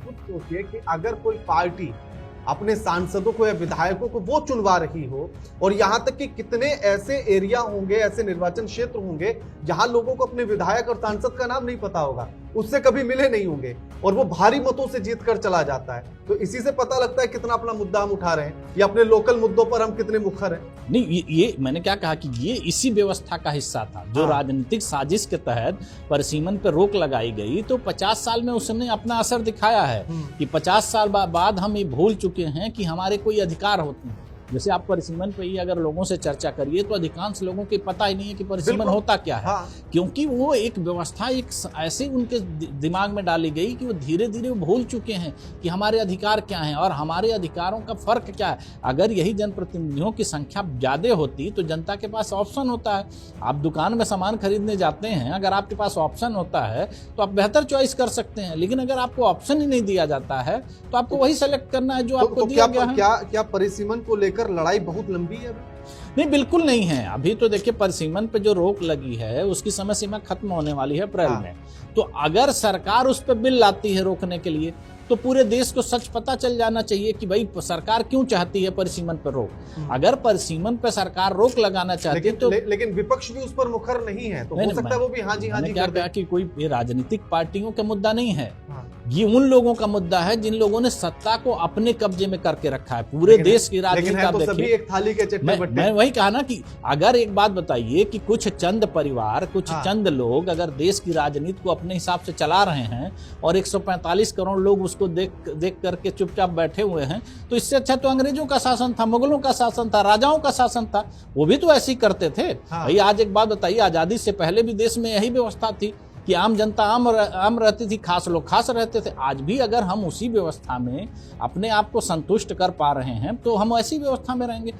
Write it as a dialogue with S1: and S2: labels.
S1: खुद सोचिए कि अगर कोई पार्टी अपने सांसदों को या विधायकों को वो चुनवा रही हो, और यहां तक कि कितने ऐसे एरिया होंगे, ऐसे निर्वाचन क्षेत्र होंगे जहां लोगों को अपने विधायक और सांसद का नाम नहीं पता होगा, उससे कभी मिले नहीं होंगे, और वो भारी मतों से जीत कर चला जाता है। तो इसी से पता लगता है कितना अपना मुद्दा हम उठा रहे हैं या अपने लोकल मुद्दों पर हम कितने मुखर हैं।
S2: नहीं, ये मैंने क्या कहा कि ये इसी व्यवस्था का हिस्सा था जो राजनीतिक साजिश के तहत परिसीमन पर रोक लगाई गई। तो 50 साल में उसने अपना असर दिखाया है कि 50 साल बाद हम ये भूल चुके हैं कि हमारे कोई अधिकार होते हैं। जैसे आप परिसीमन पे ही अगर लोगों से चर्चा करिए तो अधिकांश लोगों को पता ही नहीं है कि परिसीमन होता क्या है। क्योंकि वो एक व्यवस्था एक ऐसे उनके दिमाग में डाली गई कि वो धीरे धीरे वो भूल चुके हैं कि हमारे अधिकार क्या हैं और हमारे अधिकारों का फर्क क्या है। अगर यही जनप्रतिनिधियों की संख्या ज्यादा होती तो जनता के पास ऑप्शन होता है। आप दुकान में सामान खरीदने जाते हैं, अगर आपके पास ऑप्शन होता है तो आप बेहतर चॉइस कर सकते हैं, लेकिन अगर आपको ऑप्शन ही नहीं दिया जाता है तो आपको वही सेलेक्ट करना है जो आपको दिया गया है।
S1: क्या परिसीमन को लेकर लड़ाई बहुत लंबी है?
S2: नहीं, बिल्कुल नहीं है। अभी तो देखिए परिसीमन पे जो रोक लगी है उसकी समय सीमा खत्म होने वाली है अप्रैल में। तो अगर सरकार उस पर बिल लाती है रोकने के लिए तो पूरे देश को सच पता चल जाना चाहिए कि भाई सरकार क्यों चाहती है परिसीमन पर रोक। अगर परिसीमन पर सरकार रोक लगाना चाहती है तो
S1: लेकिन विपक्ष भी उस पर मुखर नहीं है, तो हो सकता है वो भी हाँ जी
S2: क्या कहा कि कोई राजनीतिक पार्टियों का मुद्दा नहीं है। ये उन लोगों का मुद्दा है जिन लोगों ने सत्ता को अपने कब्जे में करके रखा है। पूरे देश की राजनीति आप देखिए,
S1: एक थाली के चट्टे बट्टे।
S2: मैं वही कहा ना कि अगर एक बात बताइए कि कुछ चंद परिवार, कुछ चंद लोग अगर देश की राजनीति को अपने हिसाब से चला रहे हैं और 145 करोड़ लोग उसको देख करके चुपचाप बैठे हुए हैं, तो इससे अच्छा तो अंग्रेजों का शासन था, मुगलों का शासन था, राजाओं का शासन था। वो भी तो ऐसे ही करते थे। भाई आज एक बात बताइए, आजादी से पहले भी देश में यही व्यवस्था थी कि आम जनता आम रहती थी, खास लोग खास रहते थे। आज भी अगर हम उसी व्यवस्था में अपने आप को संतुष्ट कर पा रहे हैं तो हम ऐसी व्यवस्था में रहेंगे।